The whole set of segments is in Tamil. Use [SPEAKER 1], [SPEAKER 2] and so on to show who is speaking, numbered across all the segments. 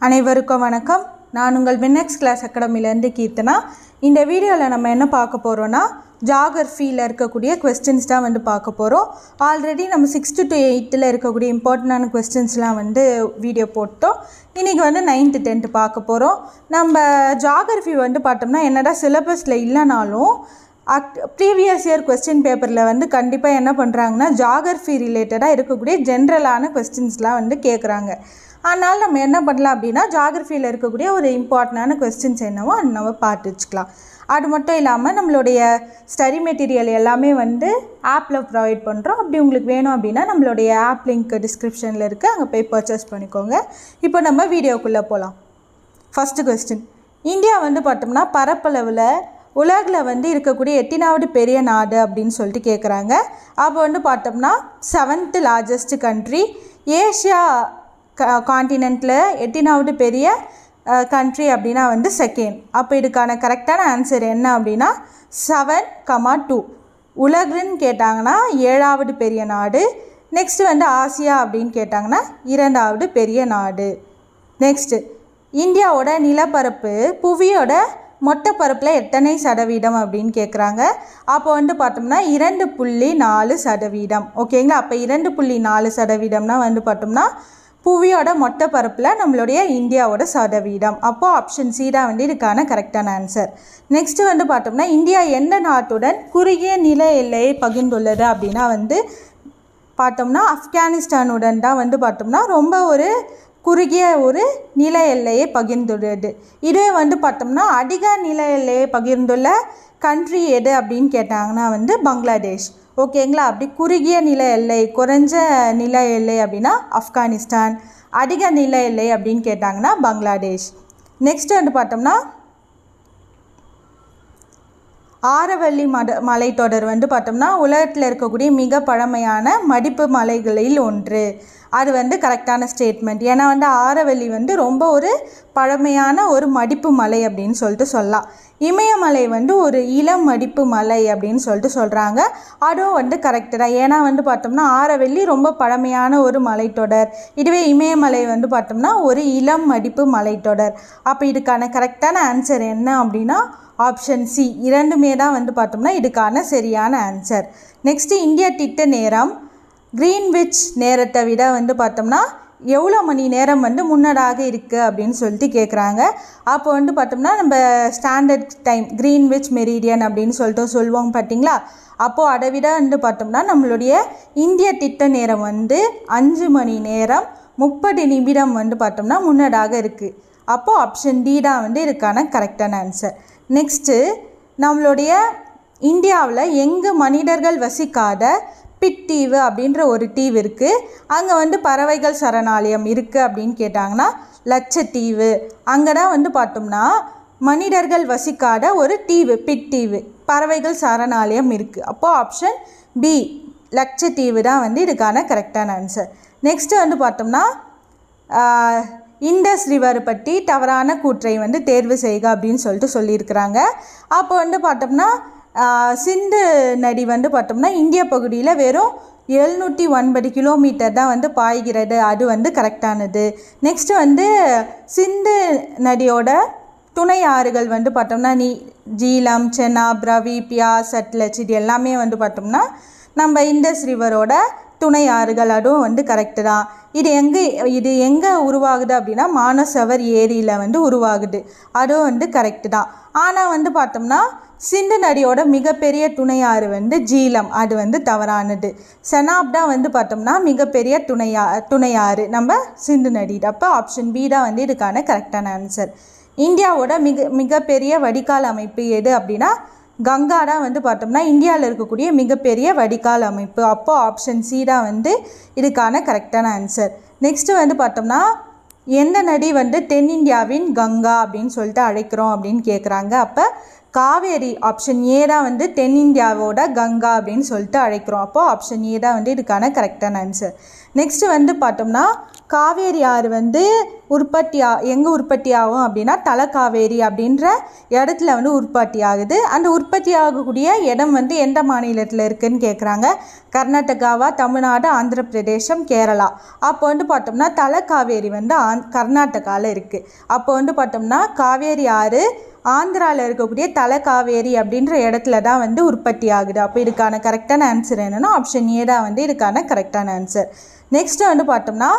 [SPEAKER 1] அனைவருக்கும் வணக்கம். நான் உங்கள் வின்னெக்ஸ் கிளாஸ் அகாடமிலேருந்து கீர்த்தனா. இந்த வீடியோவில் நம்ம என்ன பார்க்க போகிறோன்னா, ஜாகிரஃபியில் இருக்கக்கூடிய கொஸ்டின்ஸ் தான் பார்க்க போகிறோம். ஆல்ரெடி நம்ம 6th to 8th இருக்கக்கூடிய இம்பார்ட்டண்டான கொஸ்டின்ஸ்லாம் வீடியோ போட்டோம். இன்றைக்கி 9th 10th பார்க்க போகிறோம். நம்ம ஜாகிரஃபி பார்த்தோம்னா என்னடா சிலபஸில் இல்லைனாலும் ப்ரீவியஸ் இயர் கொஸ்டின் பேப்பரில் கண்டிப்பாக என்ன பண்ணுறாங்கன்னா ஜாகிரஃபி ரிலேட்டடாக இருக்கக்கூடிய ஜென்ரலான கொஸ்டின்ஸ்லாம் கேட்குறாங்க. அதனால் நம்ம என்ன பண்ணலாம் அப்படின்னா, ஜாகிரஃபியில் இருக்கக்கூடிய ஒரு இம்பார்ட்டண்டான கொஸ்டின்ஸ் என்னவோ அது நம்ம பார்த்து வச்சுக்கலாம். அது மட்டும் இல்லாமல் நம்மளுடைய ஸ்டடி மெட்டீரியல் எல்லாமே ஆப்பில் ப்ரொவைட் பண்ணுறோம். அப்படி உங்களுக்கு வேணும் அப்படின்னா நம்மளுடைய ஆப் லிங்க் டிஸ்கிரிப்ஷனில் இருக்குது, அங்கே போய் பர்ச்சேஸ் பண்ணிக்கோங்க. இப்போ நம்ம வீடியோக்குள்ளே போகலாம். ஃபஸ்ட்டு கொஸ்டின், இந்தியா பார்த்தோம்னா பரப்பளவில் உலகில் இருக்கக்கூடிய 8வது பெரிய நாடு அப்படின்னு சொல்லிட்டு கேட்குறாங்க. அப்போ பார்த்தோம்னா 7th largest country, ஏஷியா காண்டினென்ட்டில் 8வது பெரிய கண்ட்ரி அப்படின்னா 2nd. அப்போ இதுக்கான கரெக்டான ஆன்சர் என்ன அப்படின்னா 7,2. உலகுன்னு கேட்டாங்கன்னா 7வது பெரிய நாடு. நெக்ஸ்ட்டு ஆசியா அப்படின்னு கேட்டாங்கன்னா 2வது பெரிய நாடு. நெக்ஸ்ட்டு, இந்தியாவோட நிலப்பரப்பு புவியோட மொத்த பரப்பில் எத்தனை சதவீதம் அப்படின்னு கேட்குறாங்க. அப்போ பார்த்தோம்னா 2.4%. ஓகேங்களா? அப்போ 2.4%னா பார்த்தோம்னா புவியோட மொத்த பரப்பில் நம்மளுடைய இந்தியாவோட சதவீதம். அப்போது ஆப்ஷன் சி தான் இதுக்கான கரெக்டான ஆன்சர். நெக்ஸ்ட்டு பார்த்தோம்னா இந்தியா எந்த நாட்டுடன் குறுகிய நில எல்லையை பகிர்ந்துள்ளது அப்படின்னா பார்த்தோம்னா ஆப்கானிஸ்தானுடன் தான் பார்த்தோம்னா ரொம்ப ஒரு குறுகிய ஒரு நில எல்லையை பகிர்ந்துள்ளது. இதுவே பார்த்தோம்னா அதிக நில எல்லையை பகிர்ந்துள்ள கண்ட்ரி எது அப்படின்னு கேட்டாங்கன்னா பங்களாதேஷ். ஓகேங்களா? அப்படி குறுகிய நில எல்லை, குறைஞ்ச நில எல்லை அப்படின்னா ஆப்கானிஸ்தான், அதிக நில எல்லை அப்படின்னு கேட்டாங்கன்னா பங்களாதேஷ். நெக்ஸ்ட் பார்த்தோம்னா ஆரவல்லி மலைத்தொடர் பார்த்தோம்னா உலகத்தில் இருக்கக்கூடிய மிக பழமையான மடிப்பு மலைகளில் ஒன்று. அது கரெக்டான ஸ்டேட்மெண்ட். ஏன்னா ஆரவல்லி ரொம்ப ஒரு பழமையான ஒரு மடிப்பு மலை அப்படின்னு சொல்லிட்டு சொல்லலாம். இமயமலை ஒரு இளம் மடிப்பு மலை அப்படின்னு சொல்லிட்டு சொல்கிறாங்க. அதுவும் கரெக்டு தான். ஏன்னா பார்த்தோம்னா ஆரவல்லி ரொம்ப பழமையான ஒரு மலைத்தொடர். இதுவே இமயமலை பார்த்தோம்னா ஒரு இளம் மடிப்பு மலைத்தொடர். அப்போ இதுக்கான கரெக்டான ஆன்சர் என்ன அப்படின்னா ஆப்ஷன் சி. இரண்டுமே தான் பார்த்தோம்னா இதுக்கான சரியான ஆன்சர். நெக்ஸ்ட்டு, இந்திய திட்ட நேரம் கிரீன்விச் நேரத்தை விட பார்த்தோம்னா எவ்வளோ மணி நேரம் முன்னதாக இருக்குது அப்படின்னு சொல்லிட்டு கேட்குறாங்க. அப்போ பார்த்தோம்னா நம்ம ஸ்டாண்டர்ட் டைம் கிரீன்விச் மெரிடியன் அப்படின்னு சொல்லிட்டு சொல்லுவோம் பார்த்தீங்களா. அப்போது அதை விட பார்த்தோம்னா நம்மளுடைய இந்திய திட்ட நேரம் 5 மணி நேரம் 30 நிமிடம் பார்த்தோம்னா முன்னதாக இருக்குது. அப்போது ஆப்ஷன் டி தான் இதுக்கான கரெக்டான ஆன்சர். நெக்ஸ்ட்டு, நம்மளுடைய இந்தியாவில் எங்கு மனிதர்கள் வசிக்காத பிட் தீவு அப்படின்ற ஒரு தீவு இருக்குது, அங்கே பறவைகள் சரணாலயம் இருக்குது அப்படின்னு கேட்டாங்கன்னா லட்சத்தீவு. அங்கே தான் பார்த்தோம்னா மனிதர்கள் வசிக்காத ஒரு தீவு, பிட் தீவு, பறவைகள் சரணாலயம் இருக்குது. அப்போது ஆப்ஷன் பி லட்சத்தீவு தான் இதுக்கான கரெக்டான ஆன்சர். நெக்ஸ்ட்டு பார்த்தோம்னா இண்டஸ் ரிவர் பற்றி தவறான கூற்றை தேர்வு செய்க அப்படின்னு சொல்லிட்டு சொல்லியிருக்கிறாங்க. அப்போ பார்த்தோம்னா சிந்து நதி பார்த்தோம்னா இந்திய பகுதியில் வெறும் 709 கிலோமீட்டர் தான் பாய்கிறது. அது கரெக்டானது. நெக்ஸ்ட்டு சிந்து நதியோட துணை ஆறுகள் பார்த்தோம்னா ஜீலம், செனாப், ரவி, பியாஸ், சட்லஜ் இது எல்லாமே பார்த்தோம்னா நம்ம இண்டஸ் ரிவரோட துணை ஆறுகள். அதுவும் கரெக்டு தான். இது எங்கே உருவாகுது அப்படின்னா மானசவர் ஏரியில் உருவாகுது. அதுவும் கரெக்டு தான். ஆனால் பார்த்தோம்னா சிந்து நதியோட மிகப்பெரிய துணை ஆறு ஜீலம், அது தவறானது. செனாப் தான் பார்த்தோம்னா மிகப்பெரிய துணை ஆறு நம்ம சிந்து நதி. அப்போ ஆப்ஷன் பி தான் இதுக்கான கரெக்டான ஆன்சர். இந்தியாவோட மிகப்பெரிய வடிகால் அமைப்பு எது அப்படின்னா கங்கா தான் பார்த்தோம்னா இந்தியாவில் இருக்கக்கூடிய மிகப்பெரிய வடிகால் அமைப்பு. அப்போது ஆப்ஷன் சி தான் இதுக்கான கரெக்டான ஆன்சர். நெக்ஸ்ட்டு பார்த்தோம்னா எந்த நதி தென்னிந்தியாவின் கங்கா அப்படின்னு சொல்லிட்டு அழைக்கிறோம் அப்படின்னு கேட்குறாங்க. அப்போ காவேரி ஆப்ஷன் ஏ தான் வந்து தென்னிந்தியாவோட கங்கா அப்படின்னு சொல்லிட்டு அழைக்கிறோம். அப்போது ஆப்ஷன் ஏ தான் வந்து இதுக்கான கரெக்டான ஆன்சர். நெக்ஸ்ட்டு வந்து பார்த்தோம்னா காவேரி ஆறு வந்து எங்கே உற்பத்தி ஆகும் அப்படின்னா தலக்காவேரி அப்படின்ற இடத்துல வந்து உற்பத்தி ஆகுது. அந்த உற்பத்தி ஆகக்கூடிய இடம் வந்து எந்த மாநிலத்தில் இருக்குதுன்னு கேட்குறாங்க. கர்நாடகாவா, தமிழ்நாடு, ஆந்திர பிரதேசம், கேரளா. அப்போ வந்து பார்த்தோம்னா தலக்காவேரி வந்து கர்நாடகாவில் இருக்குது. அப்போ வந்து பார்த்தோம்னா காவேரி ஆறு ஆந்திராவில் இருக்கக்கூடிய தலக்காவேரி அப்படின்ற இடத்துல தான் வந்து உற்பத்தி ஆகுது. அப்போ இதுக்கான கரெக்டான ஆன்சர் என்னென்னா ஆப்ஷன் ஏ தான் வந்து இதுக்கான கரெக்டான ஆன்சர். நெக்ஸ்ட்டு வந்து பார்த்தோம்னா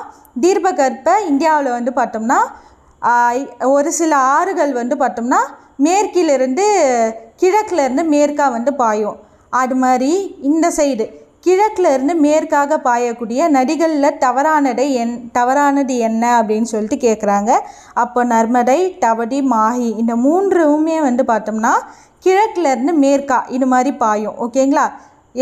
[SPEAKER 1] தீபகற்ப இந்தியாவில் வந்து பார்த்தோம்னா ஒரு சில ஆறுகள் வந்து பார்த்தோம்னா மேற்கிலிருந்து கிழக்கிலேருந்து மேற்காக வந்து பாயும். அது மாதிரி இந்த சைடு கிழக்கிலேருந்து மேற்காக பாயக்கூடிய நதிகளில் தவறானது என்ன அப்படின்னு சொல்லிட்டு கேட்குறாங்க. அப்போ நர்மதை, தவதி, மாஹி இந்த மூன்றுமே வந்து பார்த்தோம்னா கிழக்கிலேருந்து மேற்கா இது மாதிரி பாயும். ஓகேங்களா?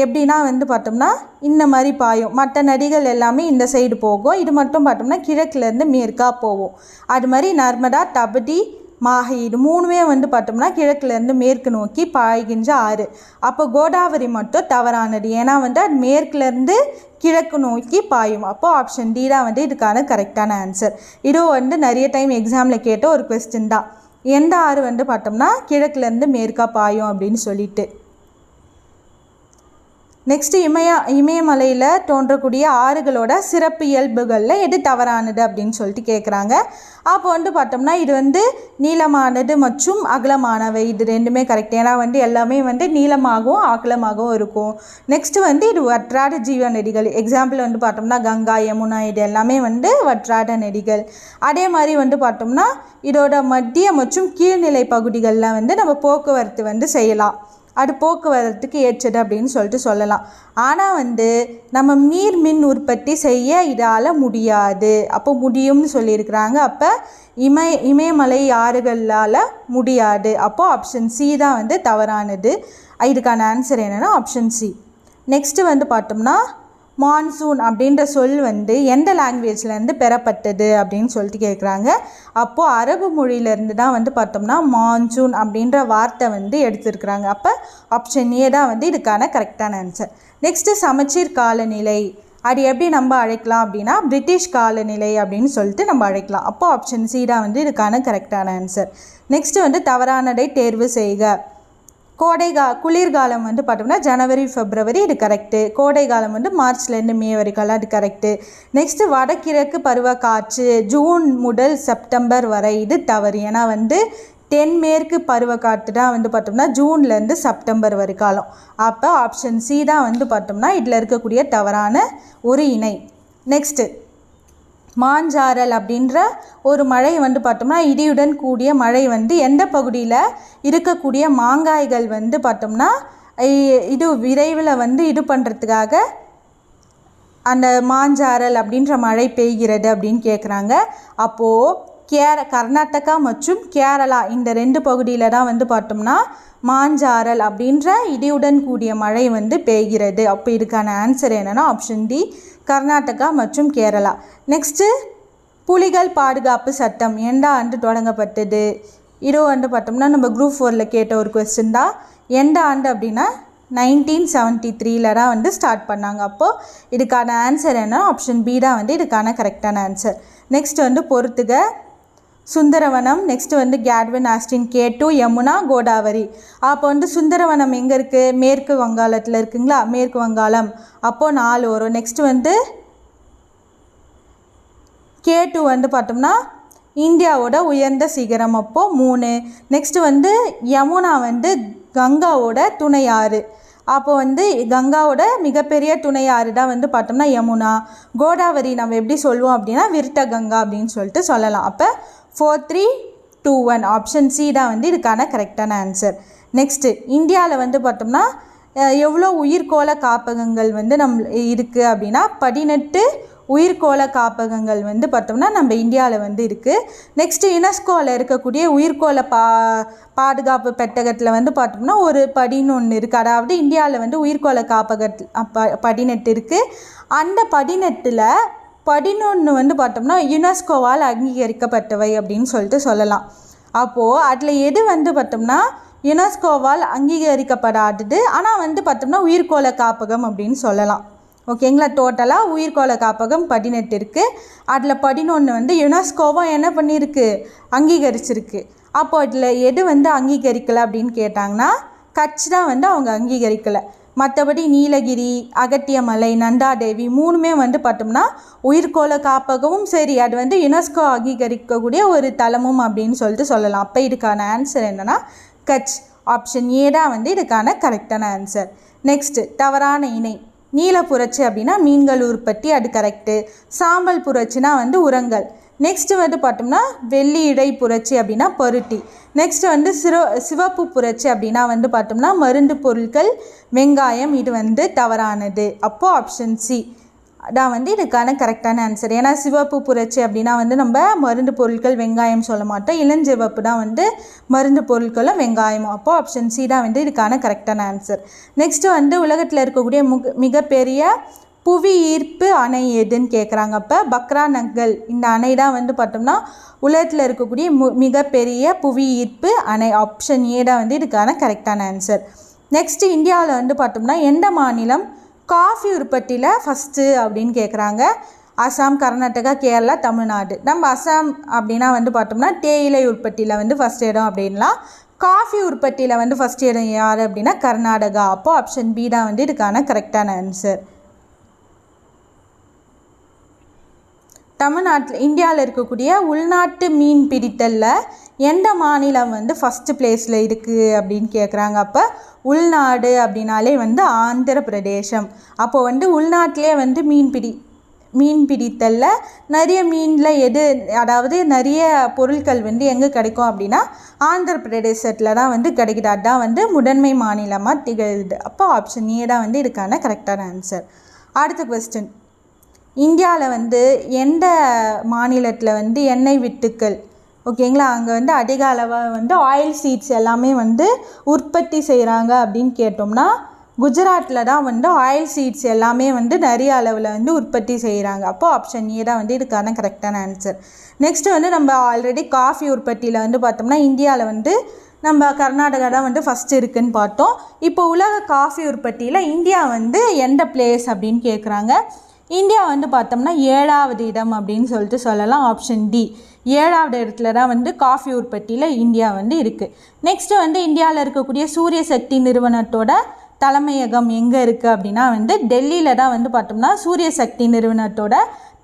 [SPEAKER 1] எப்படின்னா வந்து பார்த்தோம்னா இந்த மாதிரி பாயும். மற்ற நதிகள் எல்லாமே இந்த சைடு போகும். இது மட்டும் பார்த்தோம்னா கிழக்கிலேருந்து மேற்கா போகும். அது மாதிரி நர்மதா, தபதி, மாஹி இது மூணுமே வந்து பார்த்தோம்னா கிழக்கிலேருந்து மேற்கு நோக்கி பாய்கின்ற ஆறு. அப்போ கோதாவரி மட்டும் தவறானது. ஏன்னா வந்து அது மேற்குலேருந்து கிழக்கு நோக்கி பாயும். அப்போது ஆப்ஷன் டி தான் வந்து இதுக்கான கரெக்டான ஆன்சர். இதுவும் வந்து நிறைய டைம் எக்ஸாமில் கேட்ட ஒரு கொஸ்டின் தான். எந்த ஆறு வந்து பார்த்தோம்னா கிழக்குலேருந்து மேற்கா பாயும் அப்படின்னு சொல்லிட்டு. நெக்ஸ்ட்டு இமயமலையில் தோன்றக்கூடிய ஆறுகளோட சிறப்பு இயல்புகளில் எது தவறானது அப்படின்னு சொல்லிட்டு கேட்குறாங்க. அப்போ வந்து பார்த்தோம்னா இது வந்து நீளமானது மற்றும் அகலமானவை, இது ரெண்டுமே கரெக்ட். ஏன்னா வந்து எல்லாமே வந்து நீளமாகவும் அகலமாகவும் இருக்கும். நெக்ஸ்ட்டு வந்து இது வற்றாத ஜீவ நதிகள். எக்ஸாம்பிள் வந்து பார்த்தோம்னா கங்கா, யமுனா இது எல்லாமே வந்து வற்றாத நதிகள். அதே மாதிரி வந்து பார்த்தோம்னா இதோட மத்திய மற்றும் கீழ்நிலை பகுதிகளில் வந்து நம்ம போக்குவரத்து வந்து செய்யலாம். அது போக்குவரத்துக்கு ஏற்றது அப்படின்னு சொல்லிட்டு சொல்லலாம். ஆனால் வந்து நம்ம நீர் மின் உற்பத்தி செய்ய இதால் முடியாது. அப்போ முடியும்னு சொல்லியிருக்கிறாங்க. அப்போ இமயமலை ஆறுகளால் முடியாது. அப்போது ஆப்ஷன் சி தான் வந்து தவறானது. இதுக்கான ஆன்சர் என்னென்னா ஆப்ஷன் சி. நெக்ஸ்ட்டு வந்து பார்த்தோம்னா மான்சூன் அப்படின்ற சொல் வந்து எந்த லாங்குவேஜ்லேருந்து பெறப்பட்டது அப்படின்னு சொல்லிட்டு கேட்குறாங்க. அப்போது அரபு மொழியிலேருந்து தான் வந்து பார்த்தோம்னா மான்சூன் அப்படின்ற வார்த்தை வந்து எடுத்துருக்குறாங்க. அப்போ ஆப்ஷன் ஏ தான் வந்து இதுக்கான கரெக்டான ஆன்சர். நெக்ஸ்ட்டு சமச்சீர் காலநிலை. அது எப்படி நம்ம அழைக்கலாம் அப்படின்னா பிரிட்டிஷ் காலநிலை அப்படின்னு சொல்லிட்டு நம்ம அழைக்கலாம். அப்போ ஆப்ஷன் சி தான் வந்து இதுக்கான கரெக்டான ஆன்சர். நெக்ஸ்ட்டு வந்து தவறானதை தேர்வு செய்க. குளிர்காலம் வந்து பார்த்தோம்னா ஜனவரி, பிப்ரவரி இது கரெக்டு. கோடை காலம் வந்து மார்ச்லேருந்து மே வரைக்கும் அது கரெக்டு. நெக்ஸ்ட்டு வடகிழக்கு பருவக்காற்று ஜூன் முதல் செப்டம்பர் வரை இது தவறு. ஏன்னா வந்து தென்மேற்கு பருவக்காற்று தான் வந்து பார்த்தோம்னா ஜூன்லேருந்து செப்டம்பர் வரைக்காலம். அப்போ ஆப்ஷன் சி தான் வந்து பார்த்தோம்னா இதில் இருக்கக்கூடிய தவறான ஒரு இணை. நெக்ஸ்ட்டு மாஞ்சாரல் அப்படின்ற ஒரு மழை வந்து பார்த்தோம்னா இடியுடன் கூடிய மழை வந்து எந்த பகுதியில் இருக்கக்கூடிய மாங்காய்கள் வந்து பார்த்தோம்னா இது விரைவில் வந்து இது பண்ணுறதுக்காக அந்த மாஞ்சாரல் அப்படின்ற மழை பெய்கிறது அப்படின்னு கேட்குறாங்க. அப்போது கர்நாடகா மற்றும் கேரளா இந்த ரெண்டு பகுதியில் தான் வந்து பார்த்தோம்னா மாஞ்சாரல் அப்படின்ற இடியுடன் கூடிய மழை வந்து பெய்கிறது. அப்போ இதுக்கான ஆன்சர் என்னென்னா ஆப்ஷன் டி, கர்நாடகா மற்றும் கேரளா. நெக்ஸ்ட்டு புலிகள் பாதுகாப்பு சட்டம் எந்த ஆண்டு தொடங்கப்பட்டது? இது வந்து பார்த்தோம்னா நம்ம குரூப் 4ல் கேட்ட ஒரு கொஸ்டின் தான். எந்த ஆண்டு அப்படின்னா 1973 தான் வந்து ஸ்டார்ட் பண்ணாங்க. அப்போது இதுக்கான ஆன்சர் என்ன? ஆப்ஷன் பி தான் வந்து இதுக்கான கரெக்டான ஆன்சர். நெக்ஸ்ட் வந்து பொறுத்துக சுந்தரவனம். நெக்ஸ்ட்டு வந்து Godwin, Austin, K2, Yamuna, Godavari. அப்போ வந்து சுந்தரவனம் எங்கே இருக்குது? மேற்கு வங்காளத்தில் இருக்குங்களா? மேற்கு வங்காளம். அப்போது 4 வரும். நெக்ஸ்ட்டு வந்து K2 வந்து பார்த்தோம்னா இந்தியாவோட உயர்ந்த சிகரம். அப்போது 3. நெக்ஸ்ட்டு வந்து யமுனா வந்து கங்காவோட துணை ஆறு. அப்போ வந்து கங்காவோட மிகப்பெரிய துணை ஆறு தான் வந்து பார்த்தோம்னா யமுனா. கோதாவரி நம்ம எப்படி சொல்லுவோம் அப்படின்னா விருட்ட கங்கா அப்படின்னு சொல்லிட்டு சொல்லலாம். அப்போ 4, 3, 2, 1 ஆப்ஷன் சி தான் வந்து இதுக்கான கரெக்டான ஆன்சர். நெக்ஸ்ட்டு இந்தியாவில் வந்து பார்த்தோம்னா எவ்வளோ உயிர்கோள காப்பகங்கள் வந்து இருக்குது அப்படின்னா 18 உயிர்கோள காப்பகங்கள் வந்து பார்த்தோம்னா நம்ம இந்தியாவில் வந்து இருக்குது. நெக்ஸ்ட்டு யுனெஸ்கோவில் இருக்கக்கூடிய உயிர்கோள பாதுகாப்பு பெட்டகத்தில் வந்து பார்த்தோம்னா ஒரு 11 இருக்குது. அதாவது இந்தியாவில் வந்து உயிர்கோள காப்பகத்தில் 18 இருக்குது. அந்த 18ல் 11 வந்து பார்த்தோம்னா யுனெஸ்கோவால் அங்கீகரிக்கப்பட்டவை அப்படின்னு சொல்லிட்டு சொல்லலாம். அப்போது அதில் எது வந்து பார்த்தோம்னா யுனெஸ்கோவால் அங்கீகரிக்கப்படாதது. ஆனால் வந்து பார்த்தோம்னா உயிர்கோள காப்பகம் அப்படின்னு சொல்லலாம். ஓகேங்களா. டோட்டலாக உயிர்கோள காப்பகம் 18 இருக்குது. அதில் 11 வந்து யுனெஸ்கோவும் என்ன பண்ணியிருக்கு, அங்கீகரிச்சிருக்கு. அப்போ இதில் எது வந்து அங்கீகரிக்கலை அப்படின்னு கேட்டாங்கன்னா கட்ச் தான் வந்து அவங்க அங்கீகரிக்கலை. மற்றபடி நீலகிரி, அகத்தியமலை, நந்தாதேவி 3மே வந்து பார்த்தோம்னா உயிர்கோள காப்பகமும் சரி, அது வந்து யுனெஸ்கோ அங்கீகரிக்கக்கூடிய ஒரு தலமும் அப்படின்னு சொல்லிட்டு சொல்லலாம். அப்போ இதுக்கான ஆன்சர் என்னென்னா கட்ச். ஆப்ஷன் ஏ தான் வந்து இதுக்கான கரெக்டான ஆன்சர். நெக்ஸ்ட்டு தவறான இணை. நீல புரட்சி அப்படின்னா மீன்கள் உற்பத்தி, அது கரெக்டு. சாம்பல் புரட்சினா வந்து உரங்கள். நெக்ஸ்ட்டு வந்து பார்த்தோம்னா வெள்ளி இடை புரட்சி அப்படின்னா பருத்தி. நெக்ஸ்ட்டு வந்து சிவப்பு புரட்சி அப்படின்னா வந்து பார்த்தோம்னா மருந்து பொருட்கள், வெங்காயம். இது வந்து தவறானது. அப்போது ஆப்ஷன் சி தான் வந்து இதுக்கான கரெக்டான ஆன்சர். ஏன்னா சிவப்பு புரட்சி அப்படின்னா வந்து நம்ம மருந்து பொருட்கள், வெங்காயம் சொல்ல மாட்டோம். இளஞ்சிவப்பு தான் வந்து மருந்து பொருட்களும் வெங்காயமும். அப்போது ஆப்ஷன் சி தான் வந்து இதுக்கான கரெக்டான ஆன்சர். நெக்ஸ்ட்டு வந்து உலகத்தில் இருக்கக்கூடிய மிகப்பெரிய புவி ஈர்ப்பு அணை எதுன்னு கேட்குறாங்க. அப்போ பக்ரா நங்கல் இந்த அணை தான் வந்து பார்த்தோம்னா உலகத்தில் இருக்கக்கூடிய மிகப்பெரிய புவி ஈர்ப்பு அணை. ஆப்ஷன் ஏ தான் வந்து இதுக்கான கரெக்டான ஆன்சர். நெக்ஸ்ட்டு இந்தியாவில் வந்து பார்த்தோம்னா எந்த மாநிலம் காஃபி உற்பத்தியில் ஃபஸ்ட்டு அப்படின்னு கேட்குறாங்க. அசாம், கர்நாடகா, கேரளா, தமிழ்நாடு. நம்ம அசாம் அப்படின்னா வந்து பார்த்தோம்னா தேயிலை உற்பத்தியில் வந்து ஃபஸ்ட் இடம் அப்படின்லாம். காஃபி உற்பத்தியில் வந்து ஃபஸ்ட் இடம் யார் அப்படின்னா கர்நாடகா. அப்போது ஆப்ஷன் பி தான் வந்து இதுக்கான கரெக்டான ஆன்சர். தமிழ்நாட்டில் இந்தியாவில் இருக்கக்கூடிய உள்நாட்டு மீன் பிடித்தலில் எந்த மாநிலம் வந்து ஃபஸ்ட்டு பிளேஸில் இருக்குது அப்படின்னு கேட்குறாங்க. அப்போ உள்நாடு அப்படின்னாலே வந்து ஆந்திர பிரதேசம். அப்போது வந்து உள்நாட்டிலே வந்து மீன் பிடித்தலில் நிறைய மீனில் எது, அதாவது நிறைய பொருட்கள் வந்து எங்கே கிடைக்கும் அப்படின்னா ஆந்திர பிரதேசத்தில் தான் வந்து கிடைக்குது. அதுதான் வந்து முதன்மை மாநிலமாக திகழ்து. அப்போ ஆப்ஷன் ஏ தான் வந்து இதுக்கான கரெக்டான ஆன்சர். அடுத்த கொஸ்டின். இந்தியாவில் வந்து எந்த மாநிலத்தில் வந்து எண்ணெய் வித்துக்கள், ஓகேங்களா, அங்கே வந்து அதிக அளவாக வந்து ஆயில் சீட்ஸ் எல்லாமே வந்து உற்பத்தி செய்கிறாங்க அப்படின்னு கேட்டோம்னா குஜராத்தில் தான் வந்து ஆயில் சீட்ஸ் எல்லாமே வந்து நிறைய அளவில் வந்து உற்பத்தி செய்கிறாங்க. அப்போது ஆப்ஷன் ஏ தான் வந்து இதுக்கான கரெக்டான ஆன்சர். நெக்ஸ்ட்டு வந்து நம்ம ஆல்ரெடி காஃபி உற்பத்தியில் வந்து பார்த்தோம்னா இந்தியாவில் வந்து நம்ம கர்நாடகா தான் வந்து ஃபஸ்ட்டு இருக்குதுன்னு பார்த்தோம். இப்போ உலக காஃபி உற்பத்தியில் இந்தியா வந்து எந்த பிளேஸ் அப்படின்னு கேட்குறாங்க. இந்தியா வந்து பார்த்தோம்னா 7வது இடம் அப்படின்னு சொல்லிட்டு சொல்லலாம். ஆப்ஷன் டி 7வது இடத்துல தான் வந்து காஃபி உற்பத்தியில் இந்தியா வந்து இருக்குது. நெக்ஸ்ட்டு வந்து இந்தியாவில் இருக்கக்கூடிய சூரிய சக்தி நிறுவனத்தோட தலைமையகம் எங்கே இருக்குது அப்படின்னா வந்து டெல்லியில் தான் வந்து பார்த்தோம்னா சூரிய சக்தி நிறுவனத்தோட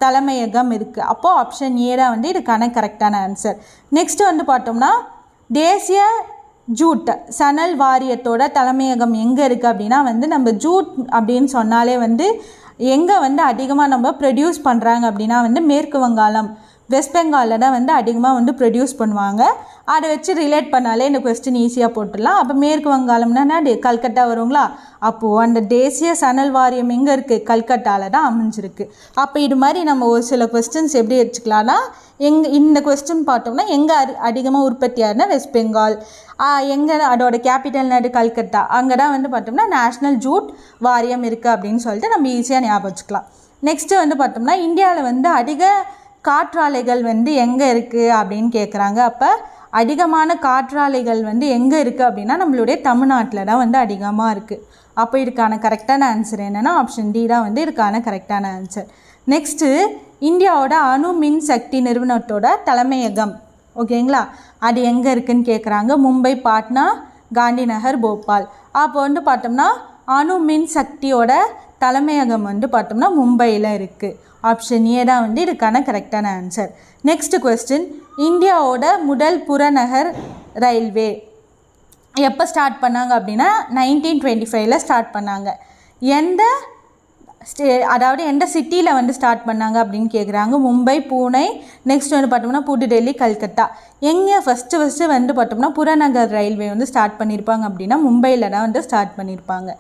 [SPEAKER 1] தலைமையகம் இருக்குது. அப்போது ஆப்ஷன் ஏ தான் வந்து இதுக்கான கரெக்டான ஆன்சர். நெக்ஸ்ட்டு வந்து பார்த்தோம்னா தேசிய ஜூட் சணல் வாரியத்தோட தலைமையகம் எங்கே இருக்குது அப்படின்னா வந்து நம்ம ஜூட் அப்படின்னு சொன்னாலே வந்து எங்கே வந்து அதிகமாக நம்ம ப்ரொடியூஸ் பண்ணுறாங்க அப்படின்னா வந்து மேற்கு வங்காளம், வெஸ்ட் பெங்காலில் தான் வந்து அதிகமாக வந்து ப்ரொடியூஸ் பண்ணுவாங்க. அதை வச்சு ரிலேட் பண்ணாலே இந்த கொஸ்டின் ஈஸியாக போட்டுடலாம். அப்போ மேற்கு வங்காளம்னா கல்கட்டா வருங்களா. அப்போது அந்த தேசிய சணல் வாரியம் எங்கே இருக்குது, கல்கட்டாவில் தான் அமைஞ்சிருக்கு. அப்போ இது மாதிரி நம்ம ஒரு சில கொஸ்டின்ஸ் எப்படி வச்சுக்கலாம்னா இந்த கொஸ்டின் பார்த்தோம்னா எங்கே அதிகமாக உற்பத்தி ஆகுதுன்னா வெஸ்ட் பெங்கால், எங்கே அதோட கேபிட்டல் நாடு கல்கத்தா, அங்கே தான் வந்து பார்த்தோம்னா நேஷ்னல் ஜூட் வாரியம் இருக்குது அப்படின்னு சொல்லிட்டு நம்ம ஈஸியாக ஞாபகம் வச்சுக்கலாம். நெக்ஸ்ட்டு வந்து பார்த்தோம்னா இந்தியாவில் வந்து அதிக காற்றாலைகள் வந்து எங்கே இருக்குது அப்படின்னு கேட்குறாங்க. அப்போ அதிகமான காற்றாலைகள் வந்து எங்கே இருக்குது அப்படின்னா நம்மளுடைய தமிழ்நாட்டில் தான் வந்து அதிகமாக இருக்குது. அப்போ இதுக்கான கரெக்டான ஆன்சர் என்னென்னா ஆப்ஷன் டி தான் வந்து இதுக்கான கரெக்டான ஆன்சர். நெக்ஸ்ட்டு இந்தியாவோட அணு மின் சக்தி நிறுவனத்தோட தலைமையகம், ஓகேங்களா, அது எங்கே இருக்குதுன்னு கேட்குறாங்க. மும்பை, பாட்னா, காந்திநகர், போபால். அப்போ வந்து பார்த்தோம்னா அணு மின் சக்தியோட தலைமையகம் வந்து பார்த்தோம்னா மும்பையில் இருக்குது. ஆப்ஷன் ஏ தான் வந்து இதுக்கான கரெக்டான ஆன்சர். Next question. இந்தியாவோட முதல் புறநகர் ரயில்வே எப்போ ஸ்டார்ட் பண்ணாங்க அப்படின்னா 1925 ஸ்டார்ட் பண்ணாங்க. அதாவது எந்த சிட்டியில் வந்து ஸ்டார்ட் பண்ணாங்க அப்படின்னு கேட்குறாங்க. மும்பை, பூனே, நெக்ஸ்ட் வந்து பார்த்தோம்னா புதுடெல்லி, கல்கத்தா. எங்கே ஃபஸ்ட்டு வந்து பார்த்தோம்னா புறநகர் ரயில்வே வந்து ஸ்டார்ட் பண்ணியிருப்பாங்க அப்படின்னா மும்பையில் தான் வந்து ஸ்டார்ட் பண்ணியிருப்பாங்க.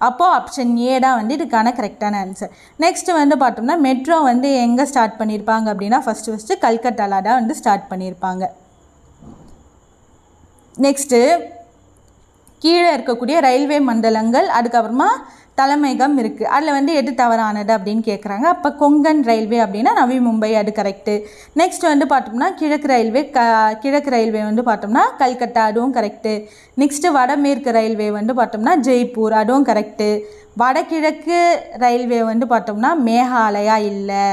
[SPEAKER 1] அப்போது ஆப்ஷன் ஏ தான் வந்து இதுக்கான கரெக்டான ஆன்சர். நெக்ஸ்ட்டு வந்து பார்த்தோம்னா மெட்ரோ வந்து எங்கே ஸ்டார்ட் பண்ணியிருப்பாங்க அப்படின்னா ஃபஸ்ட்டு கல்கத்தாவில் தான் வந்து ஸ்டார்ட் பண்ணியிருப்பாங்க. நெக்ஸ்ட்டு கீழே இருக்கக்கூடிய ரயில்வே மண்டலங்கள், அதுக்கப்புறமா தலைமையகம் இருக்குது. அதில் வந்து எது தவறானது அப்படின்னு கேட்குறாங்க. அப்போ கொங்கன் ரயில்வே அப்படின்னா நவி மும்பை, அது கரெக்டு. நெக்ஸ்ட் வந்து பார்த்தோம்னா கிழக்கு ரயில்வே வந்து பார்த்தோம்னா கல்கத்தா, அதுவும் கரெக்டு. நெக்ஸ்ட்டு வடமேற்கு ரயில்வே வந்து பார்த்தோம்னா ஜெய்ப்பூர், அதுவும் கரெக்டு. வடகிழக்கு ரயில்வே வந்து பார்த்தோம்னா மேகாலயா இல்லை,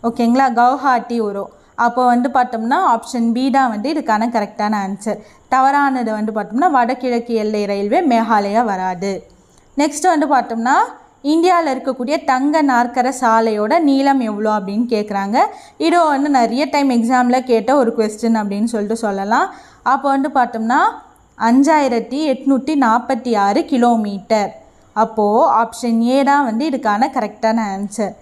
[SPEAKER 1] ஓகேங்களா, கவுஹாட்டி வரும். அப்போ வந்து பார்த்தோம்னா ஆப்ஷன் பி தான் வந்து இதுக்கான கரெக்டான ஆன்சர். தவறானது வந்து பார்த்தோம்னா வடகிழக்கு எல்லை ரயில்வே மேகாலயா வராது. நெக்ஸ்ட் வந்து பார்த்தோம்னா இந்தியாவில் இருக்கக்கூடிய தங்க நாற்கர சாலையோட நீளம் எவ்வளோ அப்படின்னு கேட்குறாங்க. இது வந்து நிறைய டைம் எக்ஸாமில் கேட்ட ஒரு கொஸ்டின் அப்படின்னு சொல்லிட்டு சொல்லலாம். அப்போ வந்து பார்த்தோம்னா 5846 கிலோமீட்டர். அப்போது ஆப்ஷன் ஏ தான் வந்து இதுக்கான கரெக்டான ஆன்சர்.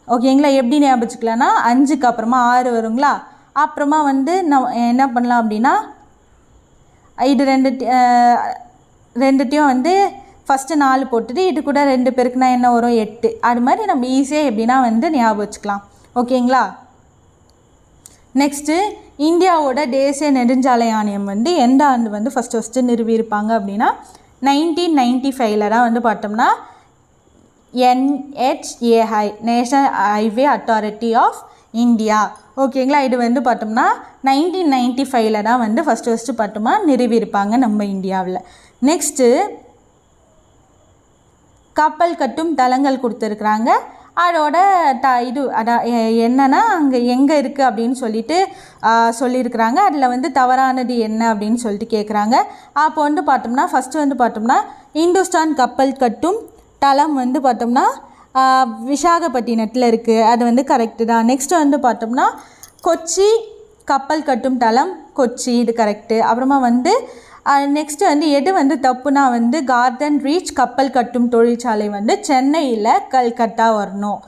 [SPEAKER 1] ஓகேங்களா, எப்படி ஞாபகிக்கலாம்னா 5க்கு அப்புறமா 6 வருங்களா, அப்புறமா வந்து நான் என்ன பண்ணலாம் அப்படின்னா இது ரெண்டுத்தையும் வந்து ஃபஸ்ட்டு 4 போட்டுட்டு இது கூட 2 பேருக்குனா என்ன வரும் 8. அது மாதிரி நம்ம ஈஸியாக எப்படின்னா வந்து ஞாபகம் வச்சுக்கலாம். ஓகேங்களா. நெக்ஸ்ட்டு இந்தியாவோட தேசிய நெடுஞ்சாலை ஆணையம் வந்து எந்த ஆண்டு வந்து ஃபஸ்ட்டு நிறுவியிருப்பாங்க அப்படின்னா 1995 தான் வந்து பார்த்தோம்னா NHAI, national highway authority of India. ஓகேங்களா, இது வந்து பார்த்தோம்னா 1995 தான் வந்து ஃபஸ்ட்டு பார்த்தோம்னா நிறுவியிருப்பாங்க நம்ம இந்தியாவில். நெக்ஸ்ட்டு கப்பல் கட்டும் தளங்கள் கொடுத்துருக்குறாங்க. அதோட என்னென்னா அங்கே எங்கே இருக்குது அப்படின்னு சொல்லிட்டு சொல்லியிருக்கிறாங்க. அதில் வந்து தவறானது என்ன அப்படின்னு சொல்லிட்டு கேட்குறாங்க. அப்போ வந்து பார்த்தோம்னா ஃபஸ்ட்டு வந்து பார்த்தோம்னா இந்துஸ்தான் கப்பல் கட்டும் தளம் வந்து பார்த்தோம்னா விசாகப்பட்டினத்தில் இருக்குது, அது வந்து கரெக்டு தான். நெக்ஸ்ட்டு வந்து பார்த்தோம்னா கொச்சி கப்பல் கட்டும் தளம் கொச்சி, இது கரெக்டு. அப்புறமா வந்து நெக்ஸ்ட்டு வந்து எது வந்து தப்புனா வந்து கார்டன் ரீச் கப்பல் கட்டும் தொழிற்சாலை வந்து சென்னையில் கல்கத்தா வரணும்.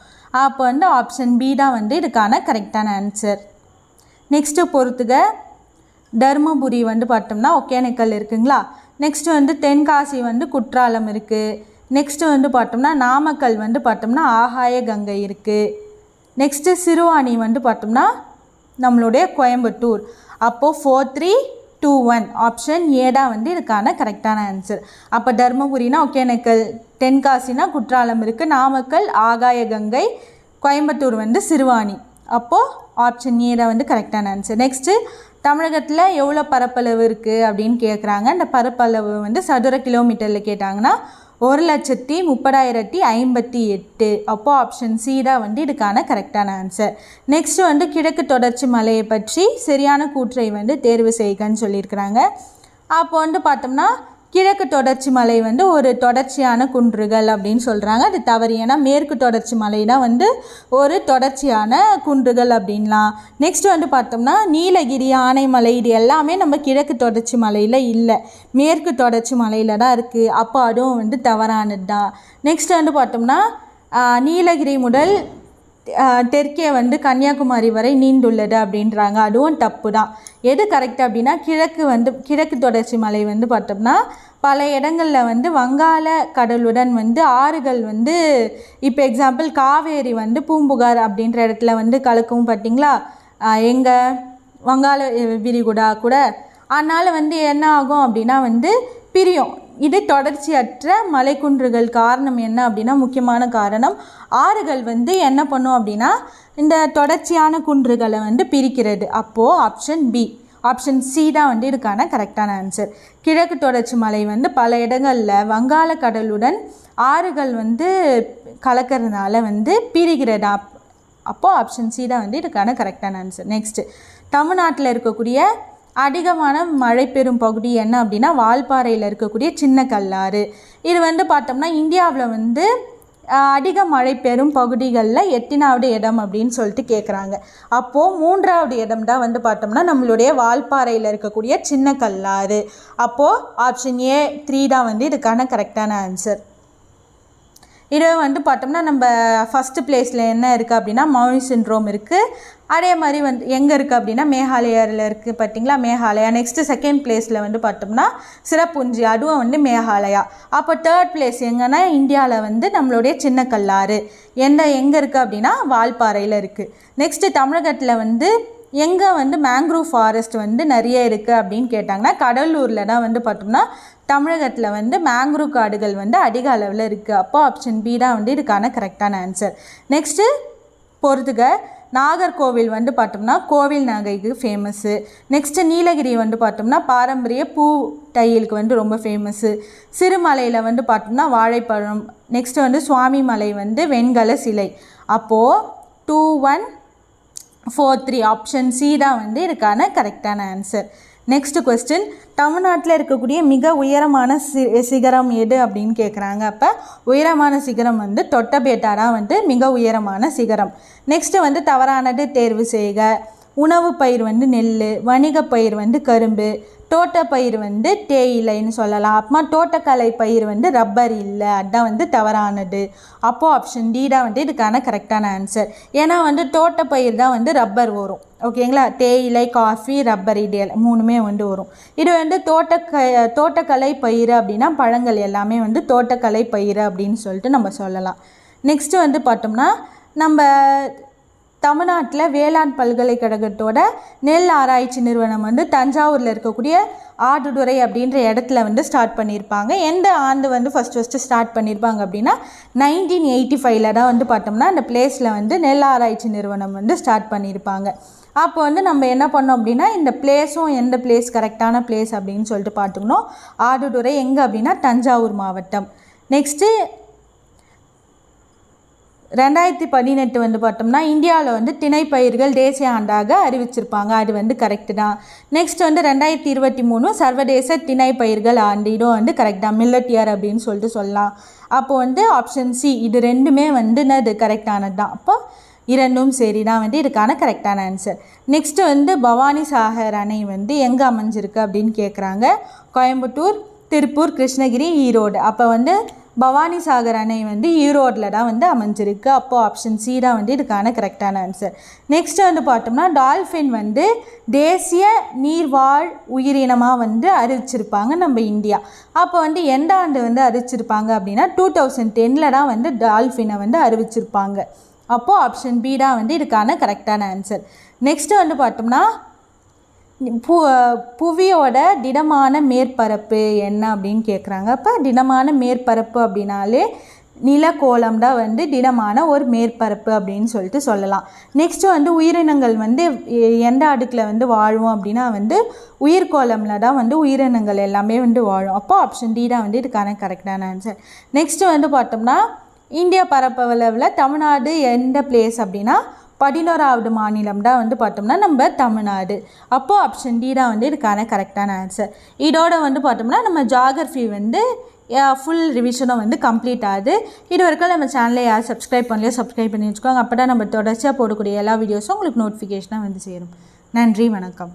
[SPEAKER 1] அப்போ வந்து ஆப்ஷன் பி தான் வந்து இதுக்கான கரெக்டான ஆன்சர். நெக்ஸ்ட்டு பொறுத்துக தருமபுரி வந்து பார்த்தோம்னா ஒகேனக்கல் இருக்குங்களா. நெக்ஸ்ட்டு வந்து தென்காசி வந்து குற்றாலம் இருக்குது. நெக்ஸ்ட்டு வந்து பார்த்தோம்னா நாமக்கல் வந்து பார்த்தோம்னா ஆகாய கங்கை இருக்குது. நெக்ஸ்ட்டு சிறுவாணி வந்து பார்த்தோம்னா நம்மளுடைய கோயம்புத்தூர். அப்போது 4321 ஆப்ஷன் ஏ தான் வந்து இதுக்கான கரெக்டான ஆன்சர். அப்போ தருமபுரினா ஒகேனக்கல், தென்காசினா குற்றாலம் இருக்குது, நாமக்கல் ஆகாய கங்கை, கோயம்புத்தூர் வந்து சிறுவாணி. அப்போது ஆப்ஷன் ஏ தான் வந்து கரெக்டான ஆன்சர். நெக்ஸ்ட்டு தமிழகத்தில் எவ்வளோ பரப்பளவு இருக்குது அப்படின்னு கேட்குறாங்க. இந்த பரப்பளவு வந்து சதுர கிலோமீட்டரில் கேட்டாங்கன்னா 1,30,058. அப்போது ஆப்ஷன் சி தான் வந்து இதுக்கான கரெக்டான ஆன்சர். நெக்ஸ்ட்டு வந்து கிழக்கு தொடர்ச்சி மலையை பற்றி சரியான கூற்றை வந்து தேர்வு செய்கன்னு சொல்லியிருக்கிறாங்க. அப்போ வந்து பார்த்தோம்னா கிழக்கு தொடர்ச்சி மலை வந்து ஒரு தொடர்ச்சியான குன்றுகள் அப்படின்னு சொல்கிறாங்க. அது தவறு. ஏன்னா மேற்கு தொடர்ச்சி மலை தான் வந்து ஒரு தொடர்ச்சியான குன்றுகள் அப்படின்லாம். நெக்ஸ்ட் வந்து பார்த்தோம்னா நீலகிரி, ஆனைமலை இது எல்லாமே நம்ம கிழக்கு தொடர்ச்சி மலையில் இல்லை, மேற்கு தொடர்ச்சி மலையில் தான் இருக்குது. அப்போ அதுவும் வந்து தவறானது தான். நெக்ஸ்ட் வந்து பார்த்தோம்னா நீலகிரி முதல் தெற்கே வந்து கன்னியாகுமரி வரை நீண்டுள்ளது அப்படின்றாங்க. அதுவும் தப்பு தான். எது கரெக்ட் அப்படின்னா கிழக்கு தொடர்ச்சி மலை வந்து பார்த்தோம்னா பல இடங்களில் வந்து வங்காள கடலுடன் வந்து ஆறுகள் வந்து இப்போ எக்ஸாம்பிள் காவேரி வந்து பூம்புகார் அப்படின்ற இடத்துல வந்து கலக்கும் பார்த்தீங்களா, எங்கே வங்காள விரிகுடா கூட. அதனால் வந்து என்ன ஆகும் அப்படின்னா வந்து பிரியும். இது தொடர்ச்சியற்ற மலைக்குன்றுகள். காரணம் என்ன அப்படின்னா முக்கியமான காரணம் ஆறுகள் வந்து என்ன பண்ணும் அப்படின்னா இந்த தொடர்ச்சியான குன்றுகளை வந்து பிரிக்கிறது. அப்போது ஆப்ஷன் பி, ஆப்ஷன் சி தான் வந்து இதுக்கான கரெக்டான ஆன்சர். கிழக்கு தொடர்ச்சி மலை வந்து பல இடங்களில் வங்காள கடலுடன் ஆறுகள் வந்து கலக்கிறதுனால வந்து பிரிகிறதா. அப்போது ஆப்ஷன் சி தான் வந்து இதுக்கான கரெக்டான ஆன்சர். நெக்ஸ்ட்டு தமிழ்நாட்டில் இருக்கக்கூடிய அதிகமான மழை பெறும் பகுதி என்ன அப்படின்னா வால்பாறையில் இருக்கக்கூடிய சின்ன கல்லாறு. இது வந்து பார்த்தோம்னா இந்தியாவில் வந்து அதிக மழை பெறும் பகுதிகளில் 8வது இடம் அப்படின்னு சொல்லிட்டு கேட்குறாங்க. அப்போது 3வது இடம் தான் வந்து பார்த்தோம்னா நம்மளுடைய வால்பாறையில் இருக்கக்கூடிய சின்ன கல்லாறு. அப்போது ஆப்ஷன் ஏ 3 தான் வந்து இதுக்கான கரெக்டான ஆன்சர். இது வந்து பார்த்தோம்னா நம்ம ஃபஸ்ட்டு பிளேஸில் என்ன இருக்குது அப்படின்னா மவுனி சிண்ட்ரோம் இருக்குது. அதே மாதிரி வந்து எங்கே இருக்குது அப்படின்னா மேகாலயாவில் இருக்குது பார்த்தீங்களா, மேகாலயா. நெக்ஸ்ட்டு செகண்ட் பிளேஸில் வந்து பார்த்தோம்னா சிறப்புஞ்சி, அதுவும் வந்து மேகாலயா. அப்போ தேர்ட் பிளேஸ் எங்கன்னா இந்தியாவில் வந்து நம்மளுடைய சின்ன கல்லாறு எங்கே இருக்குது அப்படின்னா வால்பாறையில் இருக்குது. நெக்ஸ்ட்டு தமிழகத்தில் வந்து எங்கே வந்து மேங்க்ரூவ் ஃபாரஸ்ட் வந்து நிறைய இருக்குது அப்படின்னு கேட்டாங்கன்னா கடலூரில் தான் வந்து பார்த்தோம்னா தமிழகத்தில் வந்து மேங்க்ரூவ் காடுகள் வந்து அதிக அளவில் இருக்குது. அப்போ ஆப்ஷன் பி தான் வந்து இதுக்கான கரெக்டான ஆன்சர். நெக்ஸ்ட்டு பொறுத்துக்க நாகர்கோவில் வந்து பார்த்தோம்னா கோவில் நகைக்கு ஃபேமஸ்ஸு. நெக்ஸ்ட்டு நீலகிரி வந்து பார்த்தோம்னா பாரம்பரிய பூ தையலுக்கு வந்து ரொம்ப ஃபேமஸ்ஸு. சிறுமலையில் வந்து பார்த்தோம்னா வாழைப்பழம். நெக்ஸ்ட்டு வந்து சுவாமி மலை வந்து வெண்கல சிலை. அப்போது 2143 ஆப்ஷன் சி தான் வந்து இதுக்கான கரெக்டான ஆன்சர். நெக்ஸ்ட் கொஸ்டின், தமிழ்நாட்டில் இருக்கக்கூடிய மிக உயரமான சிகரம் எது அப்படின்னு கேட்குறாங்க. அப்போ உயரமான சிகரம் வந்து தொட்டபேட்டா தான் வந்து மிக உயரமான சிகரம். நெக்ஸ்ட்டு வந்து தவறானது தேர்வு செய்க. உணவு பயிர் வந்து நெல், வணிக பயிர் வந்து கரும்பு, தோட்டப்பயிர் வந்து தேயிலைன்னு சொல்லலாம். அப்புறமா தோட்டக்கலை பயிர் வந்து ரப்பர் இல்லை, அதுதான் வந்து தவறானது. அப்போது ஆப்ஷன் டி தான் வந்து இதுக்கான கரெக்டான ஆன்சர். ஏன்னா வந்து தோட்டப்பயிர் தான் வந்து ரப்பர் வரும். ஓகேங்களா, தேயிலை, காஃபி, ரப்பர் இது மூணுமே வந்து வரும். இது வந்து தோட்டக்கலை பயிர் அப்படின்னா பழங்கள் எல்லாமே வந்து தோட்டக்கலை பயிர் அப்படின்னு சொல்லிட்டு நம்ம சொல்லலாம். நெக்ஸ்ட்டு வந்து பார்த்தோம்னா நம்ம தமிழ்நாட்டில் வேளாண் பல்கலைக்கழகத்தோட நெல் ஆராய்ச்சி நிறுவனம் வந்து தஞ்சாவூரில் இருக்கக்கூடிய ஆடுதுறை அப்படின்ற இடத்துல வந்து ஸ்டார்ட் பண்ணியிருப்பாங்க. எந்த ஆண்டு வந்து ஃபஸ்ட்டு ஸ்டார்ட் பண்ணியிருப்பாங்க அப்படின்னா 1985 தான் வந்து பார்த்தோம்னா அந்த பிளேஸில் வந்து நெல் ஆராய்ச்சி நிறுவனம் வந்து ஸ்டார்ட் பண்ணியிருப்பாங்க. அப்போ வந்து நம்ம என்ன பண்ணோம் அப்படின்னா இந்த பிளேஸும் எந்த பிளேஸ் கரெக்டான பிளேஸ் அப்படின்னு சொல்லிட்டு பார்த்துக்கணும். ஆடுதுறை எங்கே அப்படின்னா தஞ்சாவூர் மாவட்டம். நெக்ஸ்ட்டு 2018 வந்து பார்த்தோம்னா இந்தியாவில் வந்து திணைப்பயிர்கள் தேசிய ஆண்டாக அறிவிச்சிருப்பாங்க. அது வந்து கரெக்டு தான். நெக்ஸ்ட் வந்து 2023 சர்வதேச திணைப்பயிர்கள் ஆண்டு. இதுவும் வந்து கரெக்ட் தான், மில்லட் இயர் அப்படின்னு சொல்லிட்டு சொல்லலாம். அப்போது வந்து ஆப்ஷன் சி இது ரெண்டுமே வந்து இது கரெக்டானது தான். அப்போ இரண்டும் சரி தான் வந்து இதுக்கான கரெக்டான ஆன்சர். நெக்ஸ்ட்டு வந்து பவானி சாகர் அணை வந்து எங்கே அமைஞ்சிருக்கு அப்படின்னு கேட்குறாங்க. கோயம்புத்தூர், திருப்பூர், கிருஷ்ணகிரி, ஈரோடு. அப்போ வந்து பவானி சாகர் அணை வந்து ஈரோட்டில் தான் வந்து அமைஞ்சிருக்கு. அப்போது ஆப்ஷன் சி தான் வந்து இதுக்கான கரெக்டான ஆன்சர். நெக்ஸ்ட்டு வந்து பார்த்தோம்னா டால்ஃபின் வந்து தேசிய நீர்வாழ் உயிரினமாக வந்து அறிவிச்சிருப்பாங்க நம்ம இந்தியா. அப்போ வந்து எந்த ஆண்டு வந்து அறிவிச்சிருப்பாங்க அப்படின்னா 2010 தான் வந்து டால்ஃபினை வந்து அறிவிச்சிருப்பாங்க. அப்போது ஆப்ஷன் பி தான் வந்து இதுக்கான கரெக்டான ஆன்சர். நெக்ஸ்ட்டு வந்து பார்த்தோம்னா புவியோட திடமான மேற்பரப்பு என்ன அப்படின்னு கேட்குறாங்க. அப்போ திடமான மேற்பரப்பு அப்படின்னாலே நிலக்கோளம் தான் வந்து திடமான ஒரு மேற்பரப்பு அப்படின்னு சொல்லிட்டு சொல்லலாம். நெக்ஸ்ட்டு வந்து உயிரினங்கள் வந்து எந்த அடுக்கில் வந்து வாழும் அப்படின்னா வந்து உயிர்கோளமில் தான் வந்து உயிரினங்கள் எல்லாமே வந்து வாழும். அப்போ ஆப்ஷன் டி தான் வந்து இதுக்கான கரெக்டான ஆன்சர். நெக்ஸ்ட்டு வந்து பார்த்தோம்னா இந்தியா பரப்பளவில் தமிழ்நாடு எந்த பிளேஸ் அப்படின்னா 11வது மாநிலம் தான் வந்து பார்த்தோம்னா நம்ம தமிழ்நாடு. அப்போது ஆப்ஷன் டி தான் வந்து இதுக்கான கரெக்டான ஆன்சர். இதோட வந்து பார்த்தோம்னா நம்ம ஜியாகிரஃபி வந்து ஃபுல் ரிவிஷனும் வந்து கம்ப்ளீட் ஆகுது. இது வரைக்கும் நம்ம சேனலை யார் சப்ஸ்கிரைப் பண்ணலையோ சப்ஸ்கிரைப் பண்ணி வச்சுக்கோங்க. அப்போ தான் நம்ம தொடர்ச்சியாக போடக்கூடிய எல்லா வீடியோஸும் உங்களுக்கு நோட்டிஃபிகேஷனாக வந்து சேரும். நன்றி, வணக்கம்.